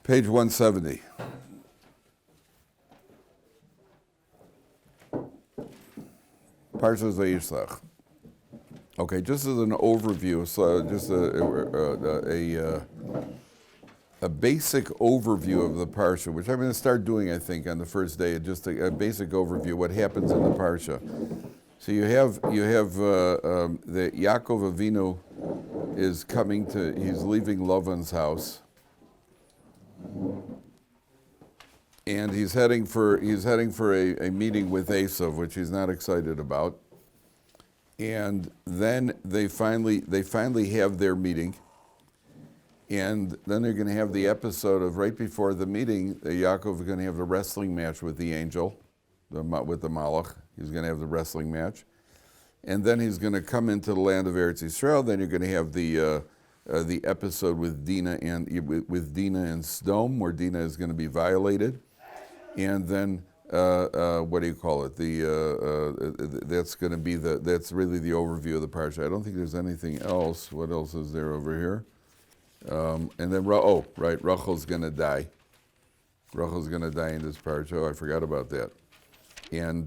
Page 170. Parsha Vayishlach. Okay, just as an overview, so just a basic overview of the Parsha, which I'm going to start doing, I think, on the first day, just a basic overview, what happens in the Parsha. So you have the Yaakov Avinu is he's leaving Lavan's house, and he's heading for a meeting with Eisav, which he's not excited about. And then they finally have their meeting, and then they're going to have the episode of right before the meeting. Yaakov is going to have the wrestling match with the angel, with the Malach. He's going to have the wrestling match, and then he's going to come into the land of Eretz Yisrael. Then you're going to have the episode with Dinah and Sodom, where Dinah is going to be violated, and then what do you call it? That's going to be that's really the overview of the parsha. I don't think there's anything else. What else is there over here? And then Rachel's going to die. Rachel's going to die in this parsha. Oh, I forgot about that. And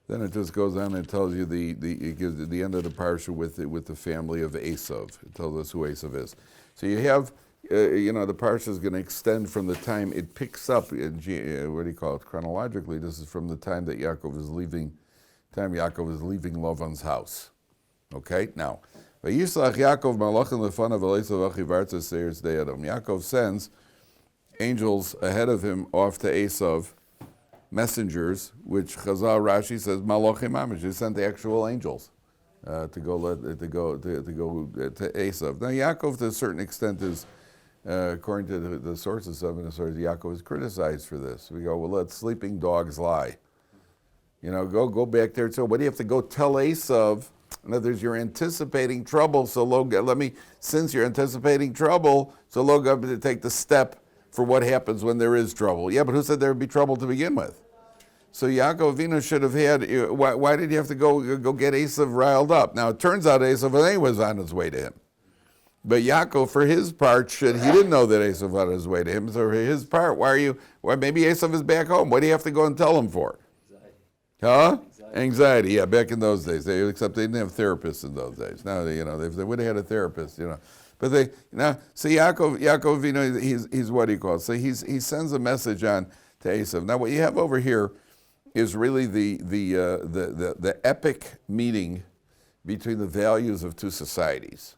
then it just goes on and tells you it gives the end of the parsha with the family of Eisav. It tells us who Eisav is. So you have. The parsha is going to extend from the time it picks up in chronologically. This is from the time that Yaakov is leaving Lavan's house. Okay, now Vayishlach Yaakov malachim lefanav Eisav achiv artzos seirus dei Edom. Yaakov sends angels ahead of him off to Eisav, messengers, which Chazal Rashi says malachim mamish. He sent the actual angels to go to Eisav. Now Yaakov, to a certain extent, is according to the sources of it, Yaakov is criticized for this. We go, well, let sleeping dogs lie. Go back there. So what do you have to go tell Eisav? In other words, you're anticipating trouble, so since you're anticipating trouble, so go to take the step for what happens when there is trouble. Yeah, but who said there would be trouble to begin with? So Yaakov Avinu should have had, why did he have to go get Eisav riled up? Now it turns out Eisav was on his way to him. But Yaakov, for his part, he didn't know that Eisav was on his way to him. So for his part, maybe Eisav is back home. What do you have to go and tell him for? Anxiety, yeah, back in those days. Except they didn't have therapists in those days. Now, they would have had a therapist, But so Yaakov, he's what he calls. So he sends a message on to Eisav. Now what you have over here is really the epic meeting between the values of two societies.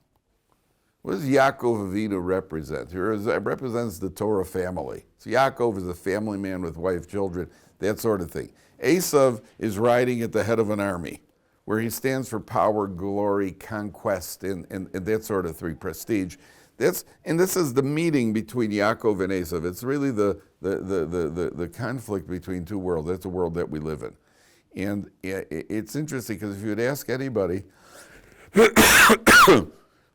What does Yaakov Avinu represent? It represents the Torah family. So Yaakov is a family man with wife, children, that sort of thing. Eisav is riding at the head of an army, where he stands for power, glory, conquest, and that sort of thing, prestige. This is the meeting between Yaakov and Eisav. It's really the conflict between two worlds. That's the world that we live in. And it's interesting because if you would ask anybody,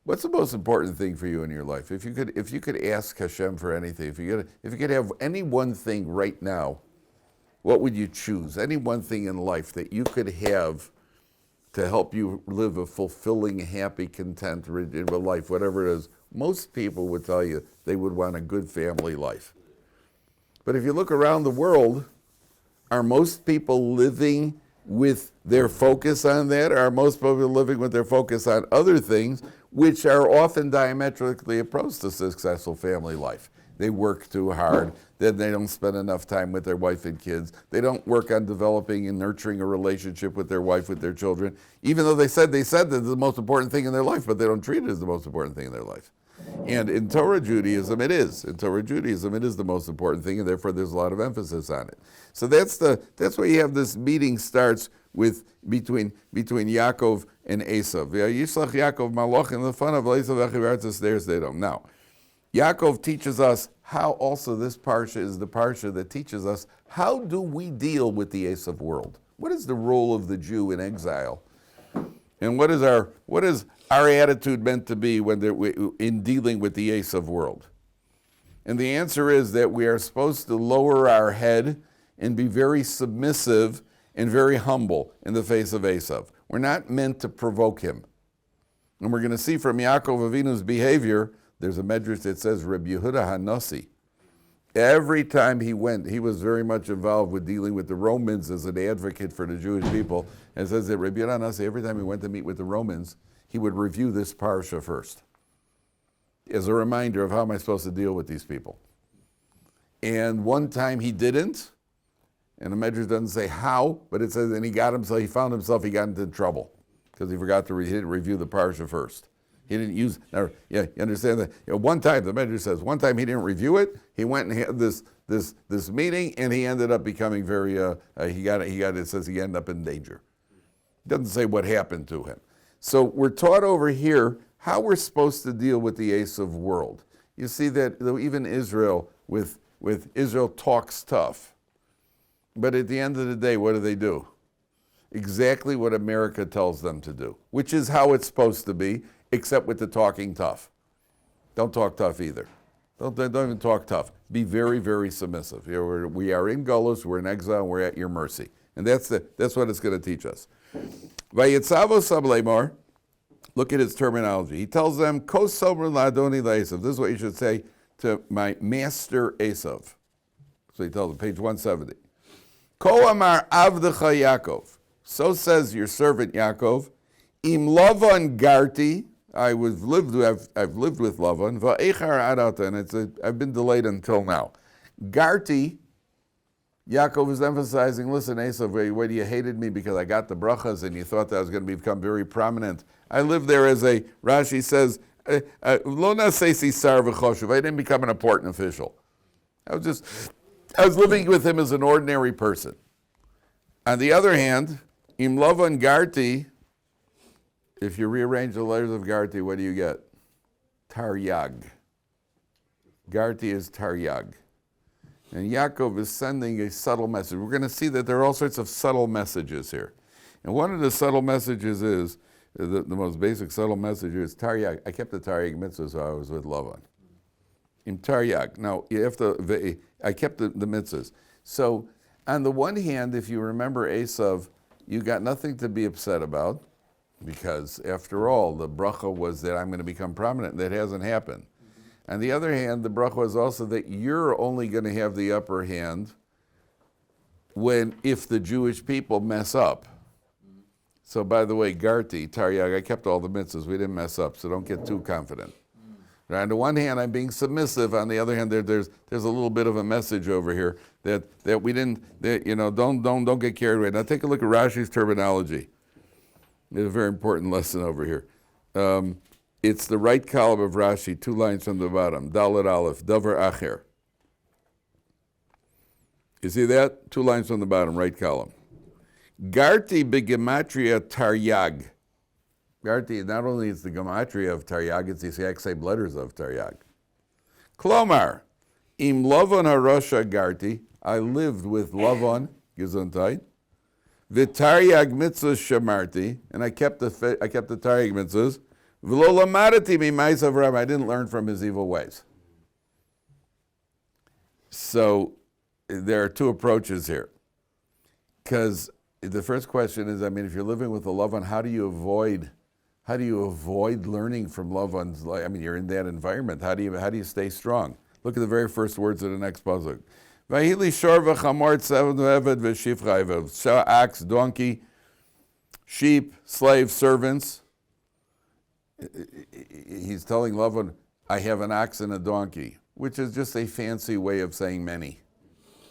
what's the most important thing for you in your life? If you could ask Hashem for anything, if you could have any one thing right now, what would you choose? Any one thing in life that you could have to help you live a fulfilling, happy, content life, whatever it is. Most people would tell you they would want a good family life. But if you look around the world, are most people living with their focus on that? Or are most people living with their focus on other things, which are often diametrically opposed to successful family life? They work too hard, then they don't spend enough time with their wife and kids. They don't work on developing and nurturing a relationship with their wife, with their children, even though they said that it's the most important thing in their life, but they don't treat it as the most important thing in their life. And in Torah Judaism, it is. In Torah Judaism, it is the most important thing, and therefore there's a lot of emphasis on it. So that's why you have this meeting starts with between Yaakov and Eisav. Vayishlach Yaakov malachim lefanav Eisav achiv artzos seirus dei Edom. Now, Yaakov teaches us how also this Parsha is the Parsha that teaches us how do we deal with the Eisav world? What is the role of the Jew in exile? And what is our attitude meant to be in dealing with the Eisav world? And the answer is that we are supposed to lower our head and be very submissive and very humble in the face of Eisav. We're not meant to provoke him. And we're going to see from Yaakov Avinu's behavior, there's a medrash that says Reb Yehuda HaNasi, Every time he went, he was very much involved with dealing with the Romans as an advocate for the Jewish people. And it says that Rabbi Yochanan, every time he went to meet with the Romans, he would review this Parsha first as a reminder of how am I supposed to deal with these people. And one time he didn't, and the Medrash doesn't say how, but it says, and he got into trouble because he forgot to review the Parsha first. He didn't use, you understand that? One time, the Medrash says, one time he didn't review it. He went and had this meeting, and he ended up becoming very, it says he ended up in danger. It doesn't say what happened to him. So we're taught over here how we're supposed to deal with the Eisav world. You see that even Israel, with Israel talks tough. But at the end of the day, what do? Exactly what America tells them to do, which is how it's supposed to be, except with the talking tough. Don't talk tough either. Don't even talk tough. Be very, very submissive. We are in Golus, we're in exile, and we're at your mercy. And that's what it's going to teach us. Vayitzav Sablemar, look at his terminology. He tells them, Ko somer ladoni la'esav. This is what you should say to my master Eisav. So he tells them, page 170. Ko amar avdecha Yaakov. So says your servant Yaakov. Im Lavan garti. I've lived with Lavan. Va'echar adata, and I've been delayed until now. Garti. Yaakov is emphasizing, listen, Eisav, whether you hated me because I got the brachas and you thought that I was going to become very prominent. I lived there as Rashi says, lo nasesi sar v'choshev. I didn't become an important official. I was living with him as an ordinary person. On the other hand, im Lavan garti, if you rearrange the letters of garti, what do you get? Taryag. Garti is taryag. And Yaakov is sending a subtle message. We're going to see that there are all sorts of subtle messages here. And one of the subtle messages is, the most basic subtle message is Taryag. I kept the Taryag mitzvah, so I was with Lavan. In Taryag. Now, I kept the mitzvahs. So, on the one hand, if you remember Eisav, you got nothing to be upset about, because after all, the bracha was that I'm going to become prominent. That hasn't happened. On the other hand, the bracha was also that you're only going to have the upper hand if the Jewish people mess up. So by the way, Garti, Taryag, I kept all the mitzvahs. We didn't mess up, so don't get too confident. On the one hand, I'm being submissive. On the other hand, there's a little bit of a message over here that we didn't, don't get carried away. Now take a look at Rashi's terminology. There's a very important lesson over here. It's the right column of Rashi, 2 lines from the bottom. Dalet Aleph, Davar Acher. You see that? 2 lines from the bottom, right column. Garti begematria Taryag. Garti, not only is the gematria of Taryag, it's the exact same letters of Taryag. Klomar, im Lavan harosha Garti. I lived with Lavan, Gesundheit. V'Taryag mitzvahs shamarti, and I kept the Taryag mitzvahs. I didn't learn from his evil ways. So there are 2 approaches here. Because the first question is, if you're living with a loved one, how do you avoid learning from loved ones? You're in that environment. How do you stay strong? Look at the very first words of the next pasuk. Vayili shor v'chamor tzevad v'eved v'shifcha, ox, donkey, sheep, slave, servants. He's telling Lavan, I have an ox and a donkey, which is just a fancy way of saying many.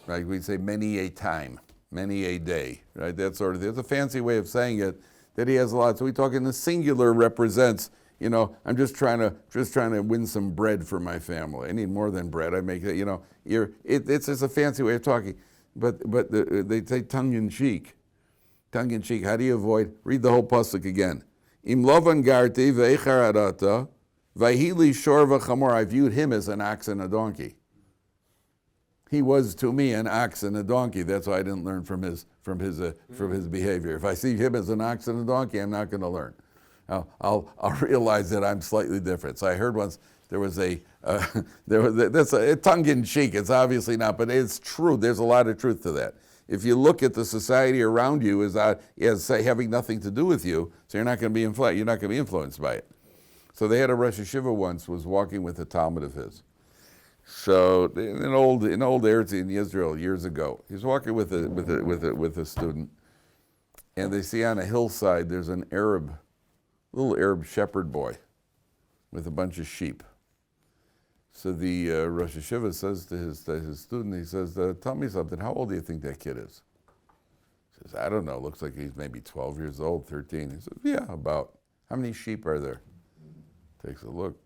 Right? We say many a time, many a day. Right? That sort of thing. It's a fancy way of saying it, that he has a lot. So we talk in the singular represents, I'm just trying to win some bread for my family. I need more than bread. I make it, it's just a fancy way of talking. But they say tongue in cheek. Tongue in cheek. How do you avoid? Read the whole pasuk again. Im Lavan garti ve'echar adata vayhili shor v'chamor. I viewed him as an ox and a donkey. He was to me an ox and a donkey. That's why I didn't learn from his behavior. If I see him as an ox and a donkey, I'm not going to learn. I'll realize that I'm slightly different. So I heard once that's a tongue in cheek. It's obviously not, but it's true. There's a lot of truth to that. If you look at the society around you as having nothing to do with you, so you're not going to be influenced by it. So they had a Rosh Yeshiva once was walking with a Talmud of his, So in old Eretz in Israel years ago, he's walking with a student, and they see on a hillside there's an little Arab shepherd boy, with a bunch of sheep. So the Rosh Yeshiva says to his student, he says, "Tell me something. How old do you think that kid is?" He says, "I don't know. Looks like he's maybe 12 years old, 13." He says, "Yeah, about. How many sheep are there?" Takes a look.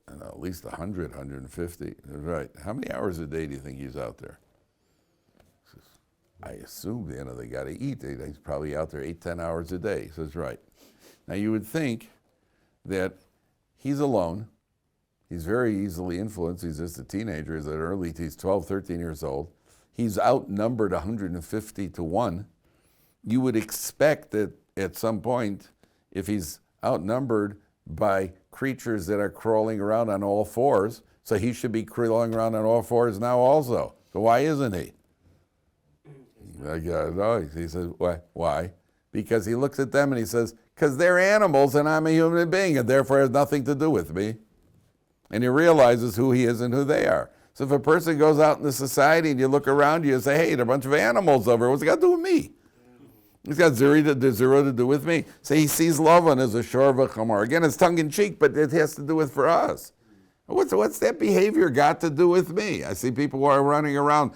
At least 100, 150. Right. How many hours a day do you think he's out there? He says, "I assume, they got to eat. He's probably out there 8, 10 hours a day." He says, "Right." Now you would think that he's alone. He's very easily influenced. He's just a teenager. He's 12, 13 years old. He's outnumbered 150 to 1. You would expect that at some point, if he's outnumbered by creatures that are crawling around on all fours, so he should be crawling around on all fours now also. So why isn't he? No, he says, why? Because he looks at them and he says, because they're animals and I'm a human being and therefore it has nothing to do with me. And he realizes who he is and who they are. So if a person goes out in the society and you look around you and say, hey, there are a bunch of animals over here, what's it got to do with me? It's got zero to do with me. So he sees Lavan as a shor v'chamor. Again, it's tongue-in-cheek, but it has to do with for us. What's that behavior got to do with me? I see people who are running around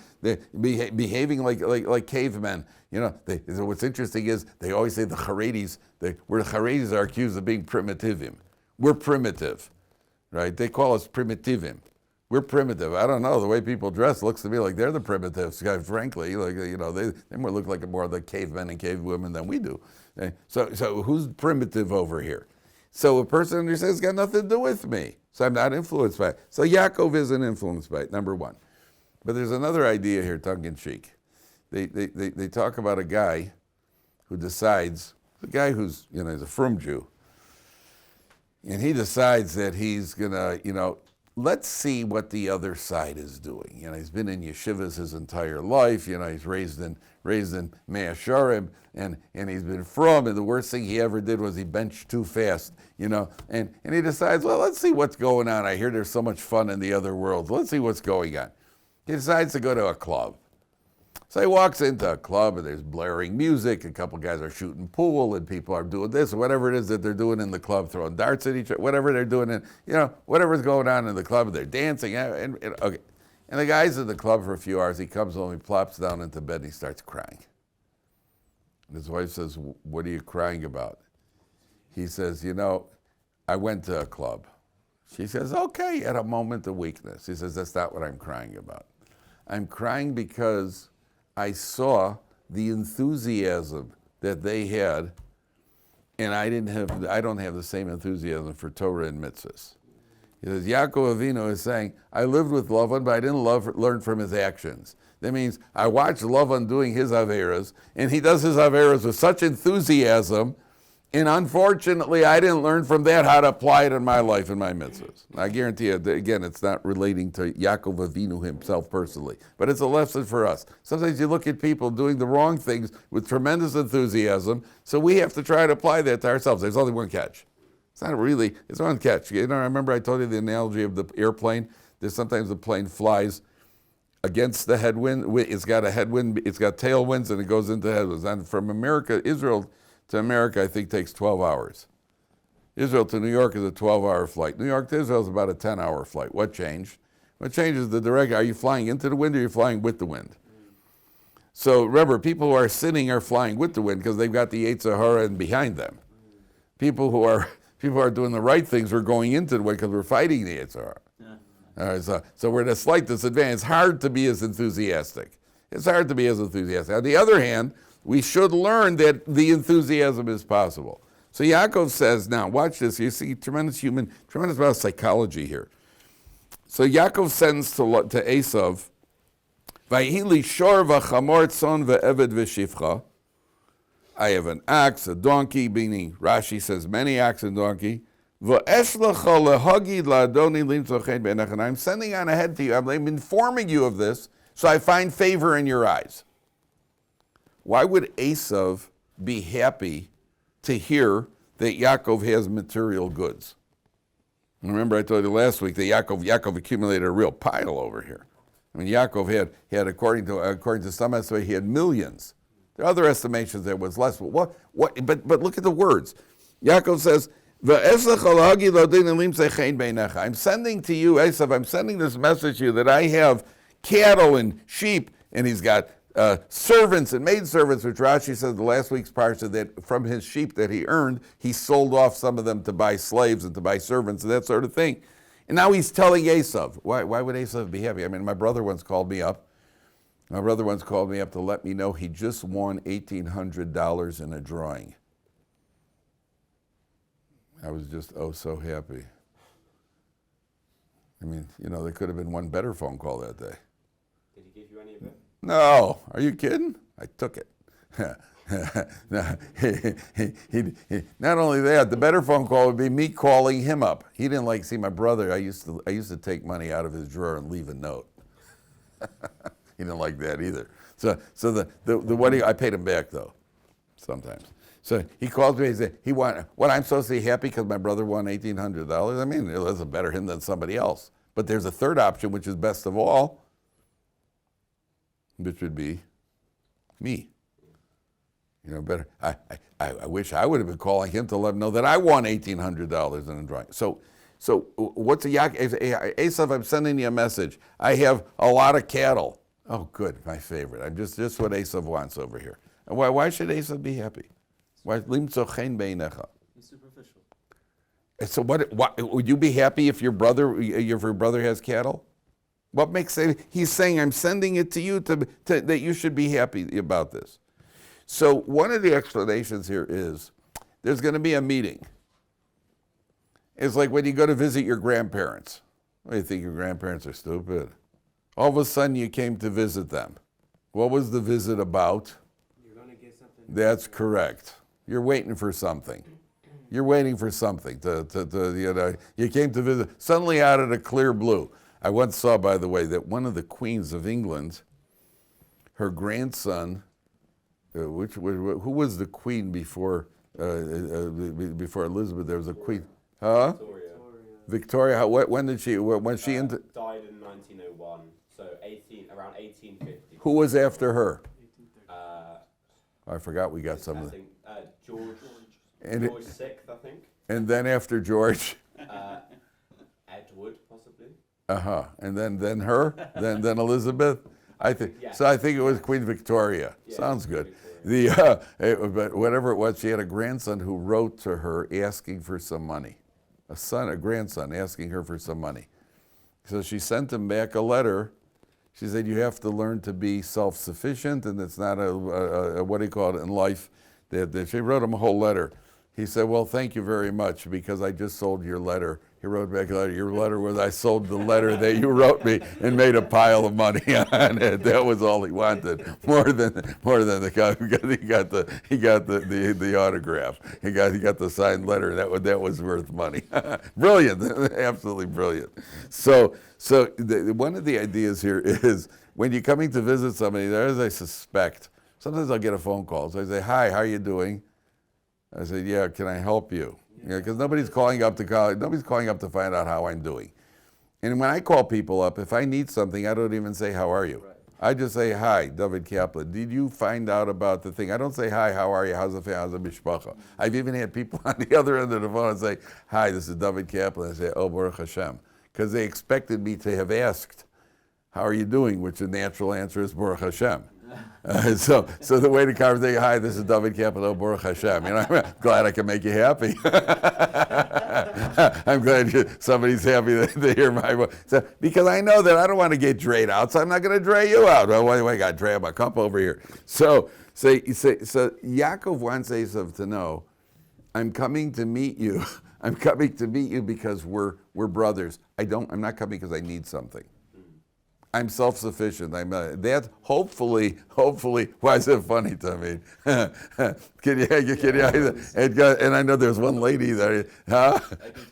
behaving like cavemen. What's interesting is they always say the Haredis, where the Haredis are accused of being primitivim. We're primitive, right? They call us primitivim. We're primitive. I don't know. The way people dress looks to me like they're the primitives. Frankly, they more look like more of the cavemen and cavewomen than we do. So who's primitive over here? So a person understands it's got nothing to do with me. So I'm not influenced by it. So Yaakov isn't influenced by it, number one. But there's another idea here, tongue-in-cheek. They talk about a guy who decides, a guy who's, he's a frum Jew, and he decides that he's going to, let's see what the other side is doing. He's been in yeshivas his entire life. He's raised in Mea Sharim, and he's been frum, and the worst thing he ever did was he benched too fast, and he decides, well, let's see what's going on. I hear there's so much fun in the other world. Let's see what's going on. He decides to go to a club. So he walks into a club, and there's blaring music, a couple guys are shooting pool, and people are doing this, whatever it is that they're doing in the club, throwing darts at each other, whatever they're doing, whatever's going on in the club, they're dancing, okay. And the guy's in the club for a few hours, he comes home, he plops down into bed, and he starts crying. And his wife says, what are you crying about? He says, I went to a club. She says, okay, at a moment of weakness. He says, that's not what I'm crying about. I'm crying because I saw the enthusiasm that they had, and I don't have the same enthusiasm for Torah and mitzvahs. He says, Yaakov Avinu is saying, I lived with Lavan, but I didn't learn from his actions. That means I watched Lavan doing his averas, and he does his averas with such enthusiasm, and unfortunately, I didn't learn from that how to apply it in my life and my mitzvahs. I guarantee you, again, it's not relating to Yaakov Avinu himself personally, but it's a lesson for us. Sometimes you look at people doing the wrong things with tremendous enthusiasm, so we have to try to apply that to ourselves. There's only one catch. It's one catch. I remember I told you the analogy of the airplane. There's sometimes the plane flies against the headwind. It's got a headwind, it's got tailwinds, and it goes into headwinds. And from Israel to America, I think takes 12 hours. Israel to New York is a 12-hour flight. New York to Israel is about a 10-hour flight. What changed? What changes the direction? Are you flying into the wind or are you flying with the wind? So remember, people who are sitting are flying with the wind because they've got the Eisav and behind them. People who are doing the right things are going into the wind because we're fighting the Eisav. Yeah. All right, so we're at a slight disadvantage. It's hard to be as enthusiastic. On the other hand, we should learn that the enthusiasm is possible. So Yaakov says, now watch this, you see tremendous amount of psychology here. So Yaakov sends to Eisav, Vayili shor v'chamor tzon ve'eved v'shifcha. I have an ox, a donkey, meaning Rashi says many ox and donkey. V'eshlecha lehagid la'adoni limtzochein be'enach. And I'm sending on ahead to you, I'm informing you of this, so I find favor in your eyes. Why would Eisav be happy to hear that Yaakov has material goods? Remember I told you last week that Yaakov accumulated a real pile over here. I mean, Yaakov had according to some estimate, he had millions. There are other estimations there was less. But but look at the words. Yaakov says, I'm sending to you, Eisav, I'm sending this message to you that I have cattle and sheep, and he's got servants and maidservants, which Rashi says the last week's Parsha that from his sheep that he earned, he sold off some of them to buy slaves and to buy servants and that sort of thing. And now he's telling Eisav. Why would Eisav be happy? I mean, my brother once called me up. My brother once called me up to let me know he just won $1,800 in a drawing. I was just so happy. I mean, there could have been one better phone call that day. Did he give you any of it? No. Are you kidding? I took it. No, not only that, the better phone call would be me calling him up. He didn't see my brother. I used to take money out of his drawer and leave a note. He didn't like that either. So the I paid him back though, sometimes. So he calls me and says, I'm supposed to be happy because my brother won $1,800. I mean, that's a better him than somebody else. But there's a third option, which is best of all, which would be me. Better. I wish I would have been calling him to let him know that I won $1,800 in a drawing. So what's Eisav, I'm sending you a message. I have a lot of cattle. Oh, good, my favorite. I'm just what Eisav wants over here. And why should Eisav be happy? Why? He's superficial. So what would you be happy if your brother has cattle? What makes it? He's saying, I'm sending it to you that you should be happy about this. So one of the explanations here is there's going to be a meeting. It's like when you go to visit your grandparents. Well, you think your grandparents are stupid. All of a sudden you came to visit them. What was the visit about? You're going to get something. That's correct. You're waiting for something. You're waiting for something. You came to visit, suddenly out of the clear blue. I once saw, by the way, that one of the queens of England, her grandson, who was the queen before Elizabeth? There was a queen. Huh? Victoria. When did she? When she died in 1901. So around 1850. Who was after her? I forgot. We got some of them. George VI, I think. And then after George. Edward, possibly. And then her. then Elizabeth. I think yeah. So. I think it was Queen Victoria. Yeah, sounds good. Victoria. But whatever it was, she had a grandson who wrote to her asking for some money. A grandson asking her for some money. So she sent him back a letter. She said, you have to learn to be self-sufficient, and it's not a what do you call it in life. That she wrote him a whole letter. He said, well, thank you very much because I just sold your letter. He wrote back a letter. Your letter was I sold the letter that you wrote me and made a pile of money on it. That was all he wanted. More than the guy he got the autograph. He got the signed letter. That was worth money. Brilliant, absolutely brilliant. So one of the ideas here is when you're coming to visit somebody, as I suspect, sometimes I'll get a phone call. So I say, hi, how are you doing? I said, yeah, can I help you? Because nobody's calling up to find out how I'm doing. And when I call people up, if I need something, I don't even say, how are you? Right. I just say, hi, Dovid Kaplan. Did you find out about the thing? I don't say, hi, how are you? How's the family? How's the mishpacha? I've even had people on the other end of the phone and say, hi, this is Dovid Kaplan. I say, oh, Baruch Hashem. Because they expected me to have asked, how are you doing? Which the natural answer is Baruch Hashem. So the way to conversation, hi, this is Dovid Kaplan, Baruch Hashem. I'm glad I can make you happy. I'm glad somebody's happy to hear my voice. So, because I know that I don't want to get drayed out, so I'm not going to dray you out. Well, I got to dray my cup over here. So Yaakov wants Eisav to know, I'm coming to meet you. I'm coming to meet you because we're brothers. I'm not coming because I need something. I'm self-sufficient. That hopefully. Why is it funny to me? Can you? And I know there's one lady there. Huh? I can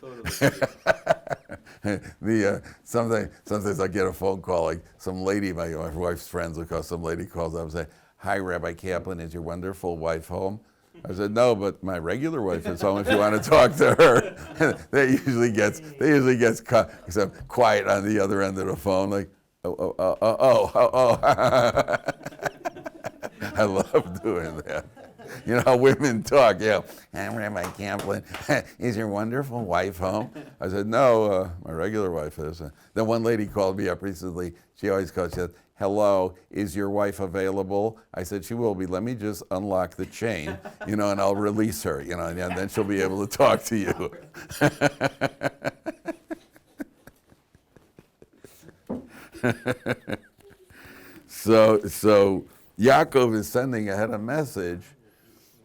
totally. Sometimes I get a phone call, like some lady, my wife's friends will call. Some lady calls up and say, "Hi, Rabbi Kaplan, is your wonderful wife home?" I said, no, but my regular wife is home if you want to talk to her. They usually gets quiet on the other end of the phone, like, oh. I love doing that. You know how women talk, I'm Rabbi Kaplan. Is your wonderful wife home? I said, no, my regular wife is. Then one lady called me up recently. She always calls, she said, hello, is your wife available? I said, she will be. Let me just unlock the chain, and I'll release her, and then she'll be able to talk to you. So Yaakov is sending ahead a message.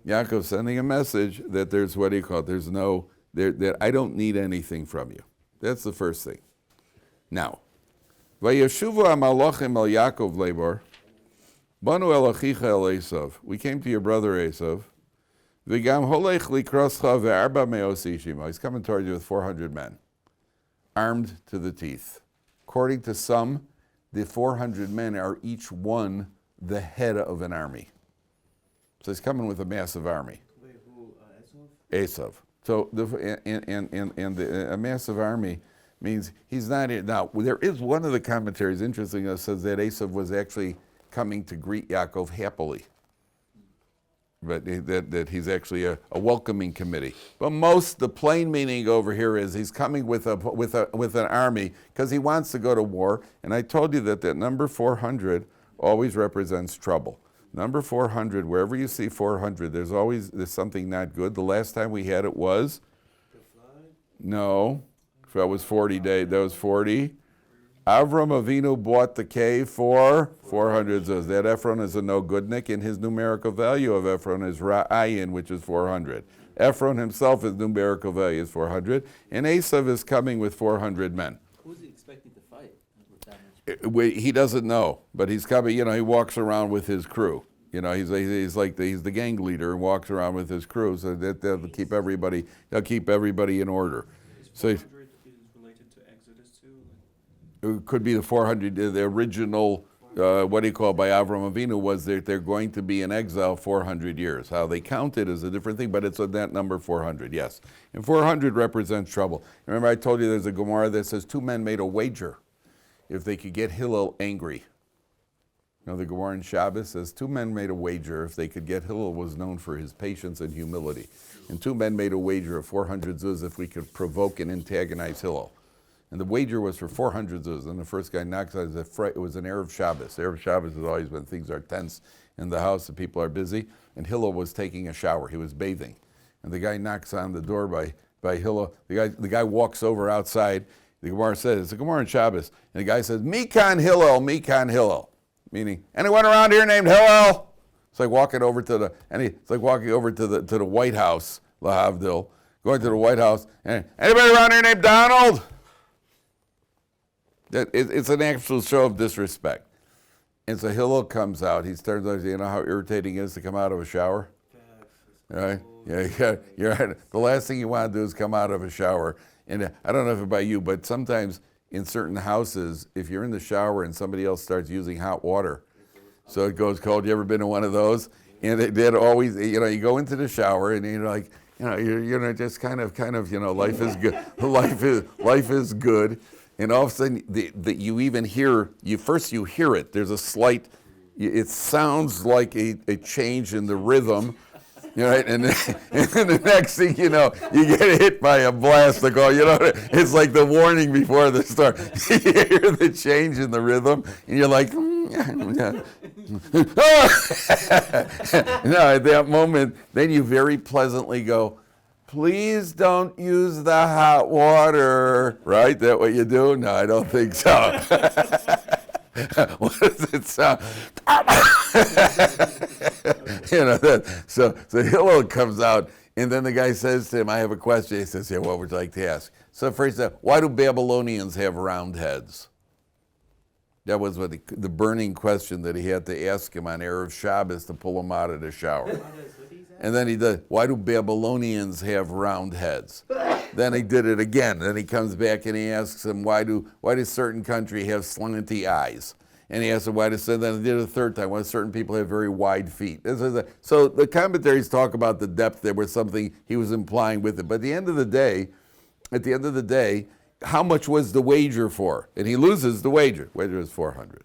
Yaakov's sending a message that there's that I don't need anything from you. That's the first thing. Now, Vayeshuvu hamalachim el Yaakov lebor, banu el achicha el Eisav. We came to your brother Eisav. V'gam holech likroscha ve'arba me'os ishim. He's coming toward you with 400 men, armed to the teeth. According to some, the 400 men are each one the head of an army. So he's coming with a massive army. Wait, who, Eisav. So a massive army means he's not here. Now, there is one of the commentaries, interesting, that says that Eisav was actually coming to greet Yaakov happily. But that he's actually a welcoming committee. But the plain meaning over here is he's coming with an army because he wants to go to war. And I told you that number 400 always represents trouble. Number 400, wherever you see 400, there's something not good. The last time we had it was? the flood? No, that was 40 days. That was 40. Avram Avinu bought the cave for 400 zuz. That Ephron is a no-goodnik, and his numerical value of Ephron is Ra'ayin, which is 400. Ephron himself, his numerical value is 400, and Eisav is coming with 400 men. Who's he expecting to fight with that much? He doesn't know, but he's coming. He walks around with his crew. He's the gang leader and walks around with his crew, so that they'll keep everybody in order. So Is related to Exodus too? it could be the 400. The original, by Avram Avinu was that they're going to be in exile 400 years. How they count it is a different thing, but it's that number 400. Yes, and 400 represents trouble. Remember, I told you there's a Gemara that says 2 men made a wager if they could get Hillel angry. The Gemara in Shabbos says 2 men made a wager if they could get Hillel was known for his patience and humility. And 2 men made a wager of 400 zuz if we could provoke and antagonize Hillel. And the wager was for 400 zuz. And the first guy knocks on it was an Erev Shabbos. Erev Shabbos is always when things are tense in the house and people are busy. And Hillel was taking a shower. He was bathing. And the guy knocks on the door by Hillel. The guy walks over outside. The Gemara says, it's a Gemara in Shabbos. And the guy says, Mikan Hillel, Mikan Hillel. Meaning, anyone around here named Hillel? It's like walking over to the White House, Lahavdil, going to the White House. And anybody around here named Donald? It's an actual show of disrespect. And so Hillel comes out. He turns out, you know how irritating it is to come out of a shower? Right? Yeah, you're right. The last thing you want to do is come out of a shower. And I don't know if it's by you, but sometimes in certain houses, if you're in the shower and somebody else starts using hot water, so it goes cold. You ever been in one of those? And they'd always, you go into the shower and you're like, you're just kind of, life is good. life is good. And all of a sudden, that you even hear, you hear it. There's a slight, it sounds like a change in the rhythm. Right, and then the next thing you know, you get hit by a blast. It's like the warning before the storm. You hear the change in the rhythm, and you're like, at that moment, then you very pleasantly go, please don't use the hot water. Right? That what you do? No, I don't think so. What does it sound? So Hillel comes out, and then the guy says to him, I have a question. He says, what would you like to ask? So first, why do Babylonians have round heads? That was the burning question that he had to ask him on Erev Shabbos to pull him out of the shower. And then he did, why do Babylonians have round heads? Then he did it again. Then he comes back and he asks him, why does certain country have slanty eyes? And he asked him why to sin. Then he did it a third time. Why certain people have very wide feet. So the commentaries talk about the depth. There was something he was implying with it. But at the end of the day, how much was the wager for? And he loses the wager. Wager is 400.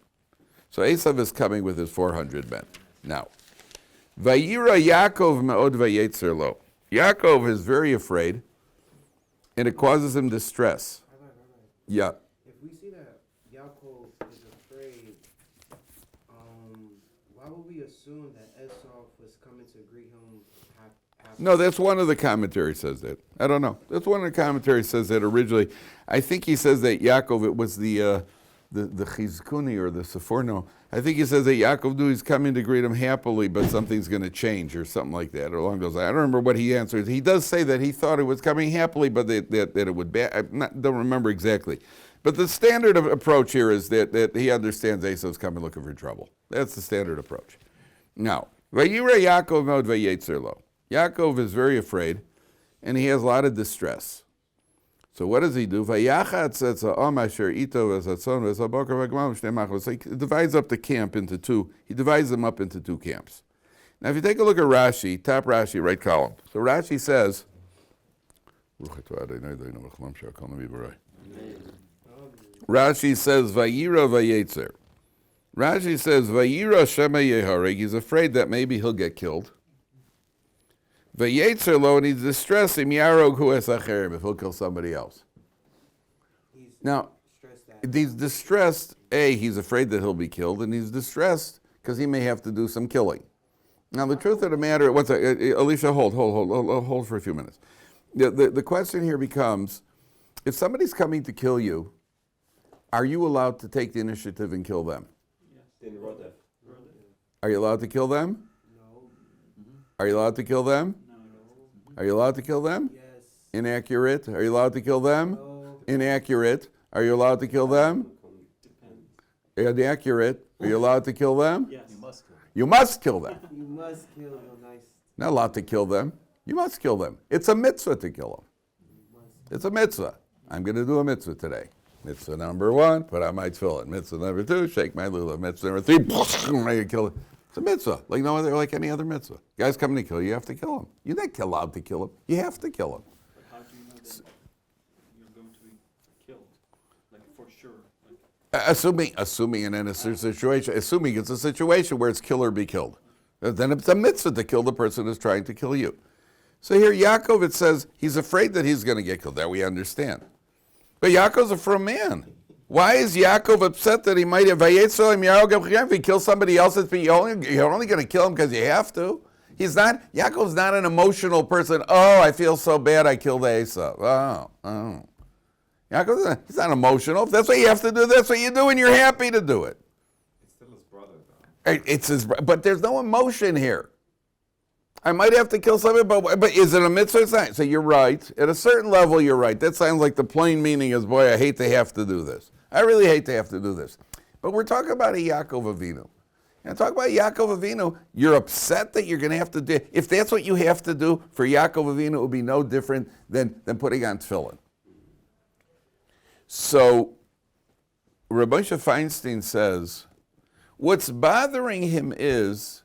So Eisav is coming with his 400 men. Now, Vayira Yaakov me'od vayetzer lo. Yaakov is very afraid, and it causes him distress. Rabbi. Yeah. If we see that Yaakov is afraid, why would we assume that Esau was coming to greet him half? No, that's one of the commentaries says that. I don't know. That's one of the commentaries says that originally. I think he says that Yaakov, it was the Chizkuni or the Sephorno. I think he says that Yaakov knew he's coming to greet him happily, but something's going to change or something like that, or along those lines. I don't remember what he answers. He does say that he thought it was coming happily, but that it would be. I don't remember exactly. But the standard approach here is that he understands Esau's coming looking for trouble. That's the standard approach. Now, Vayira Yaakov me'od vayetzer lo. Yaakov is very afraid, and he has a lot of distress. So what does he do? So he divides up the camp into two. He divides them up into two camps. Now if you take a look at Rashi, top Rashi, right column. So Rashi says, Vayira vayetzer. Rashi says, Vayira shema yehareg. He's afraid that maybe he'll get killed. Vayetzer lo, and he's distressed im yarog hu esacherim, if he'll kill somebody else. Now, he's distressed. He's afraid that he'll be killed, and he's distressed because he may have to do some killing. Now, the truth of the matter, Alicia, hold for a few minutes. The question here becomes, if somebody's coming to kill you, are you allowed to take the initiative and kill them? Yes. Are you allowed to kill them? No. Are you allowed to kill them? No. Are you allowed to kill them? Yes. Inaccurate. Are you allowed to kill them? No. Inaccurate. Are you allowed to kill them? Depends. Inaccurate. Are you allowed to kill them? Yes. You must kill them. You must kill them. You must kill them. Nice. Not allowed to kill them. You must kill them. It's a mitzvah to kill them. It's a mitzvah. I'm going to do a mitzvah today. Mitzvah number 1, put on my tefillin. Mitzvah number 2, shake my lulav. Mitzvah number 3, I'm going to kill it. It's a mitzvah, like any other mitzvah. Guy's coming to kill you, you have to kill him. You're not allowed to kill him. You have to kill him. But how do you know that you're going to be killed? Like for sure. Assuming in a situation, assuming it's a situation where it's kill or be killed. Then it's a mitzvah to kill the person who's trying to kill you. So here, Yaakov, it says he's afraid that he's going to get killed. That we understand. But Yaakov's a firm man. Why is Yaakov upset that he might have, if he kills somebody else, you're only going to kill him because you have to? Yaakov's not an emotional person. Oh, I feel so bad I killed Esau. Oh. Yaakov, he's not emotional. If that's what you have to do, that's what you do, and you're happy to do it. It's still his brother, though. But there's no emotion here. I might have to kill somebody, but is it a mitzvah? It's not. So you're right. At a certain level, you're right. That sounds like the plain meaning is, boy, I hate to have to do this. I really hate to have to do this. But we're talking about a Yaakov Avinu. And talk about Yaakov Avinu, you're upset that you're going to have to do, if that's what you have to do for Yaakov Avinu, it would be no different than putting on tefillin. So, Rabbi Feinstein says, what's bothering him is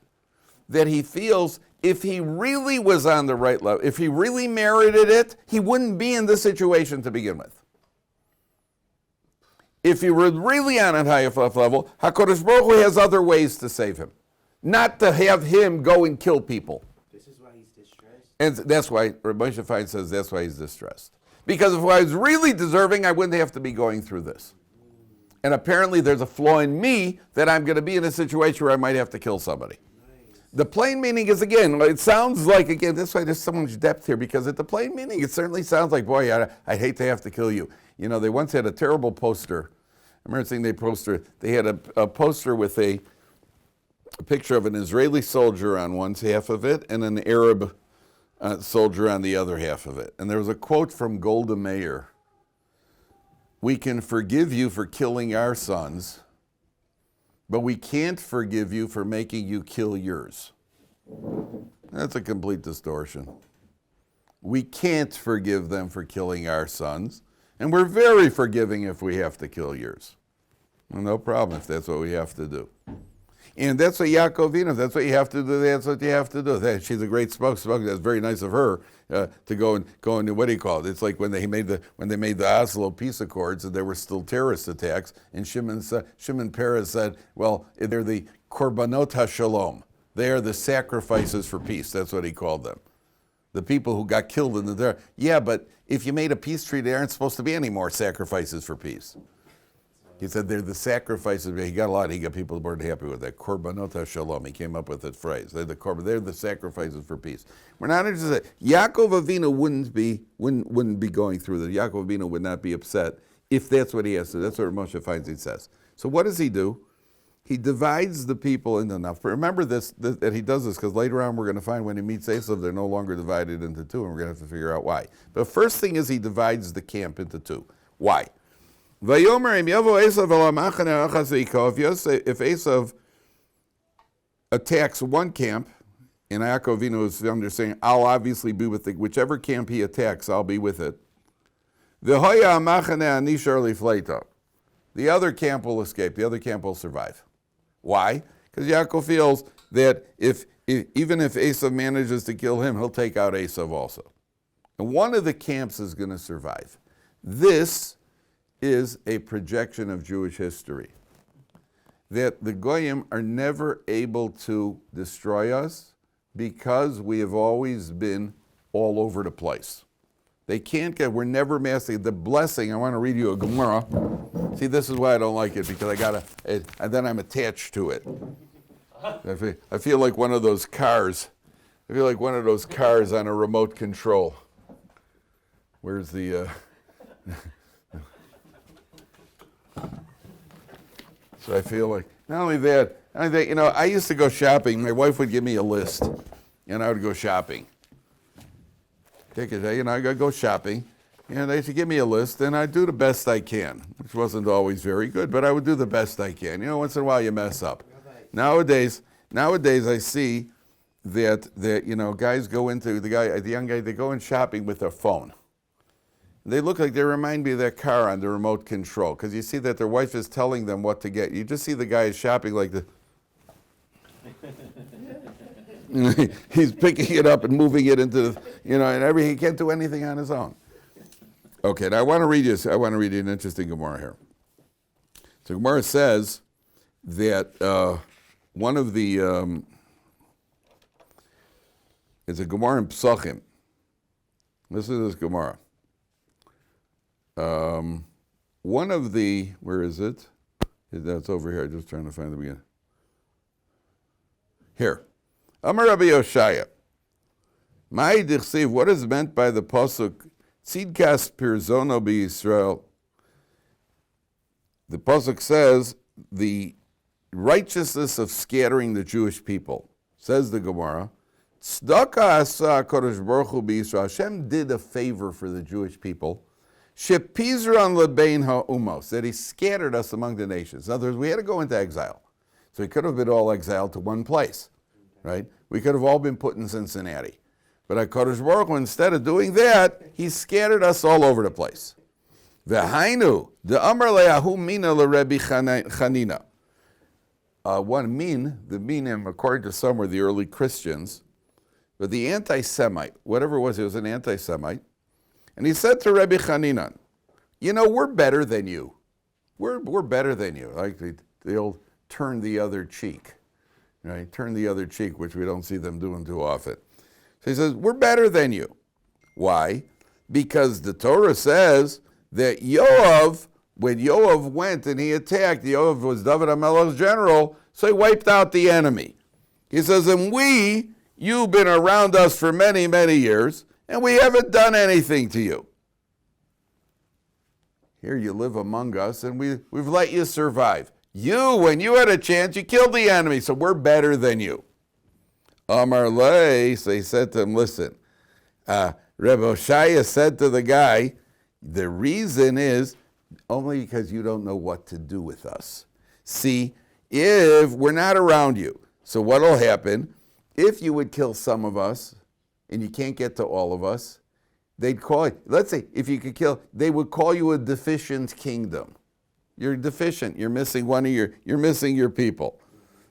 that he feels if he really was on the right level, if he really merited it, he wouldn't be in this situation to begin with. If he were really on a high enough level, HaKadosh Baruch Hu has other ways to save him. Not to have him go and kill people. This is why he's distressed. And that's why, Rabbi Feinstein says that's why he's distressed. Because if I was really deserving, I wouldn't have to be going through this. And apparently there's a flaw in me that I'm going to be in a situation where I might have to kill somebody. The plain meaning is, again, it sounds like, again, that's why there's so much depth here, because at the plain meaning, it certainly sounds like, boy, I hate to have to kill you. You know, they once had a terrible poster. I remember seeing they had a poster with a picture of an Israeli soldier on one half of it and an Arab soldier on the other half of it. And there was a quote from Golda Meir. We can forgive you for killing our sons, but we can't forgive you for making you kill yours. That's a complete distortion. We can't forgive them for killing our sons, and we're very forgiving if we have to kill yours. Well, no problem if that's what we have to do. And that's what Yaakov Avinu, if that's what you have to do, that's what you have to do. She's a great spokesperson. That's very nice of her to go and what do you call it? It's like when they made the Oslo peace accords and there were still terrorist attacks, and Shimon Peres said, well, they're the korbanot hashalom. They are the sacrifices for peace. That's what he called them. The people who got killed in the terror. Yeah, but if you made a peace treaty, there aren't supposed to be any more sacrifices for peace. He said they're the sacrifices. He got a lot. He got people who weren't happy with that. Korbanot hashalom. He came up with that phrase. They're the sacrifices for peace. We're not interested. Yaakov Avinu wouldn't be going through that. Yaakov Avinu would not be upset if that's what he has to do. That's what Moshe finds he says. So what does he do? He divides the people into enough. Remember that he does this because later on we're going to find when he meets Eisav, they're no longer divided into two, and we're going to have to figure out why. The first thing is he divides the camp into two. Why? If Eisav attacks one camp, and Yaakov Avinu is understanding, I'll obviously be with whichever camp he attacks, I'll be with it. The other camp will escape. The other camp will survive. Why? Because Yaakov feels that even if Eisav manages to kill him, he'll take out Eisav also. And one of the camps is going to survive. This is a projection of Jewish history. That the Goyim are never able to destroy us because we have always been all over the place. They can't we're never mastering. The blessing, I want to read you a Gemara. See, this is why I don't like it, because and then I'm attached to it. I feel like one of those cars. I feel like one of those cars on a remote control. Where's the... So I feel like, not only that, I used to go shopping. My wife would give me a list, and I would go shopping. I gotta go shopping, and they used to give me a list, and I'd do the best I can, which wasn't always very good, but I would do the best I can. Once in a while you mess up. Nowadays I see that guys go into the young guy, they go in shopping with their phone. They look like they remind me of that car on the remote control, because you see that their wife is telling them what to get. You just see the guy is shopping like the. He's picking it up and moving it into the, he can't do anything on his own. Okay, now I want to read you an interesting Gemara here. So Gemara says that one of the it's a Gemara in Psachim. Listen to this Gemara. One of the, where is it? That's over here. Just trying to find the beginning. Here. Amar Rabbi Yoshaya. Mai dichsiv, what is meant by the pasuk Tzidkas pirzono b'Yisrael? The pasuk says the righteousness of scattering the Jewish people. Says the Gemara, Tzedakah asa HaKadosh Baruch Hu b'Yisrael. Hashem did a favor for the Jewish people. Shepizran lebein ha'umos, that he scattered us among the nations. In other words, we had to go into exile. So we could have been all exiled to one place. Right? We could have all been put in Cincinnati. But HaKadosh Baruch Hu, instead of doing that, he scattered us all over the place. V'hainu, the Amar le'ahu mina l'Rebbi Chanina. The minim, according to some, were the early Christians, but the anti-Semite, whatever it was an anti-Semite, and he said to Rebbi Chanina, we're better than you. We're better than you. Like the old turn the other cheek. Right? Turn the other cheek, which we don't see them doing too often. So he says, we're better than you. Why? Because the Torah says that when Yoav went and he attacked, Yoav was Dovid HaMelech's general, so he wiped out the enemy. He says, and you've been around us for many, many years, and we haven't done anything to you. Here you live among us, and we've let you survive. When you had a chance, you killed the enemy, so we're better than you. Amar lei, so he said to him, listen, Reb Oshaya said to the guy, the reason is only because you don't know what to do with us. See, if we're not around you, so what'll happen, if you would kill some of us, and you can't get to all of us, they'd call you, let's say, if you could kill, they would call you a deficient kingdom. You're deficient. You're missing you're missing your people.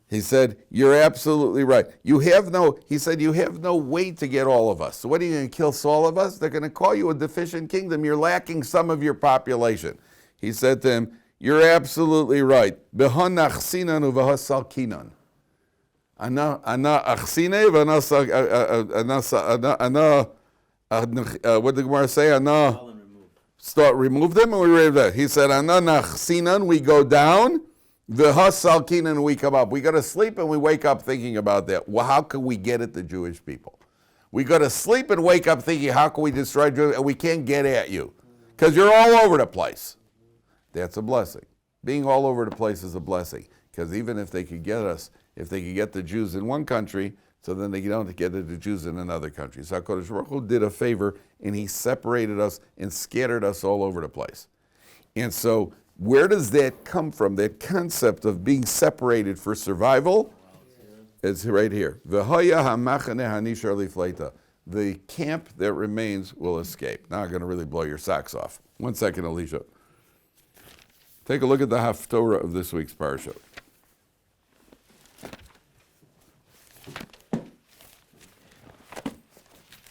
He said, you're absolutely right. He said, you have no way to get all of us. So what are you going to kill all of us? They're going to call you a deficient kingdom. You're lacking some of your population. He said to him, you're absolutely right. Behon achsinan uvahasalkinan. Ana achsine what did the Gemara say? Ana remove them, or we read that? He said, ana nachsinan, we go down. The hasalkinan, we come up. We go to sleep and we wake up thinking about that. Well, how can we get at the Jewish people? We go to sleep and wake up thinking, how can we destroy Jews? And we can't get at you because you're all over the place. That's a blessing. Being all over the place is a blessing, because even if they could get us, if they could get the Jews in one country, so then they don't get the Jews in another country. So HaKadosh Baruch Hu did a favor, and he separated us and scattered us all over the place. And so where does that come from, that concept of being separated for survival? It's right here. The camp that remains will escape. Now I'm going to really blow your socks off. 1 second, Alicia. Take a look at the Haftorah of this week's Parsha.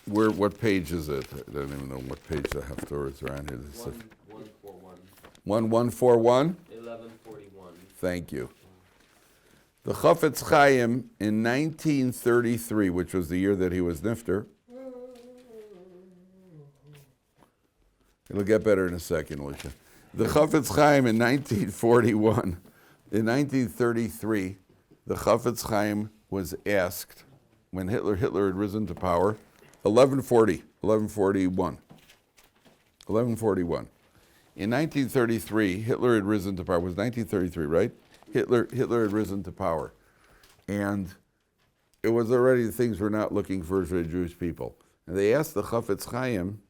What page is it? I don't even know what page the Haftorah is around here. 1141. 1141? 1141. Thank you. The Chafetz Chaim in 1933, which was the year that he was nifter. It'll get better in a second, Alicia. The Chafetz Chaim in 1941, in 1933, the Chafetz Chaim was asked, when Hitler had risen to power, 1141. In 1933, Hitler had risen to power. It was 1933, right? Hitler had risen to power. And it was already, things were not looking for the Jewish people. And they asked the Chafetz Chaim,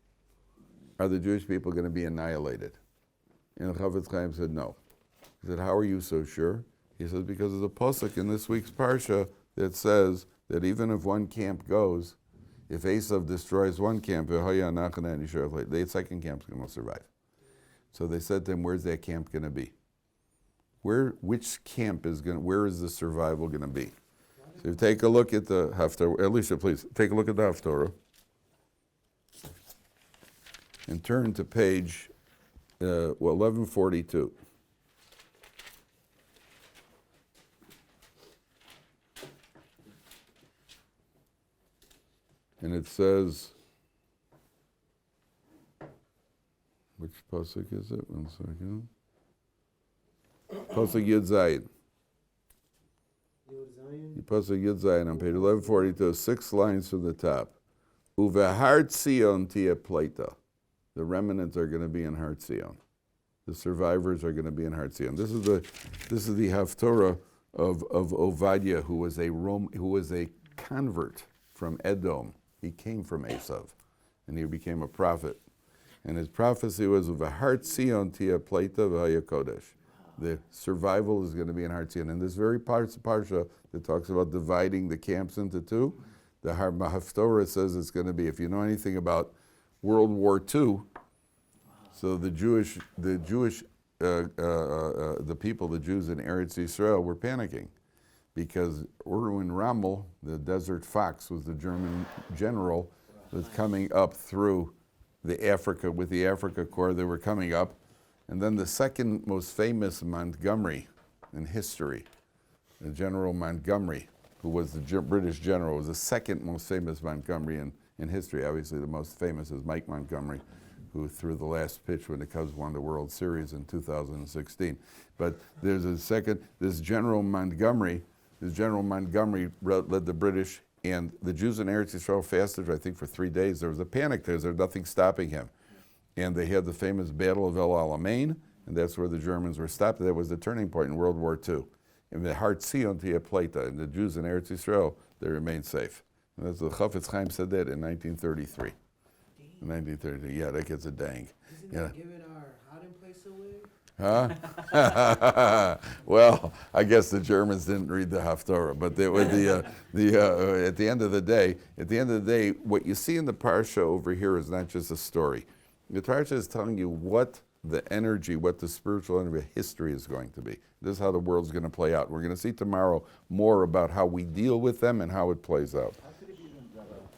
are the Jewish people going to be annihilated? And the Chafetz Chaim said, no. He said, how are you so sure? He says, because of the pasuk in this week's Parsha that says that even if one camp goes, if Eisav destroys one camp, the second camp's going to survive. So they said to him, where's that camp going to be? Which camp is where is the survival going to be? So you take a look at the Haftorah. Alicia, please, take a look at the Haftorah. And turn to page 1142. And it says, which pasuk is it? 1 second. Pasuk Yud Zayin. Pasuk Yud Zayin on page 1142, 6 lines from the top. Uvehar Tzion tia pleita. The remnants are going to be in Har Tzion. The survivors are going to be in Har Tzion. This is the Haftorah of Ovadia, who was a convert from Edom. He came from Eisav, and he became a prophet. And his prophecy was, "V'har Tzion tia pleita v'haya kodesh." The survival is going to be in Har Tzion. And this very parsha that talks about dividing the camps into two, the Haftorah says it's going to be, if you know anything about World War II, so the Jews in Eretz Yisrael were panicking, because Erwin Rommel, the Desert Fox, was the German general that was coming up through the Africa, with the Africa Corps, they were coming up. And then the second most famous Montgomery in history, the General Montgomery, who was the British general, was the second most famous Montgomery in history. Obviously the most famous is Mike Montgomery, who threw the last pitch when the Cubs won the World Series in 2016. But there's a second, this General Montgomery led the British, and the Jews in Eretz Yisrael fasted, I think, for 3 days. There was a panic there. There was nothing stopping him. And they had the famous Battle of El Alamein, and that's where the Germans were stopped. That was the turning point in World War II. And the Har Tzion tia pleita, and the Jews in Eretz Yisrael, they remained safe. And that's the Chafetz Chaim said that in 1933. In 1933, yeah, that gets a dang. Isn't Yeah. that giving our hiding place away? Huh? Well, I guess the Germans didn't read the Haftorah, but they were at the end of the day, what you see in the Parsha over here is not just a story. The Parsha is telling you what the energy, what the spiritual energy of history is going to be. This is how the world's going to play out. We're going to see tomorrow more about how we deal with them and how it plays out.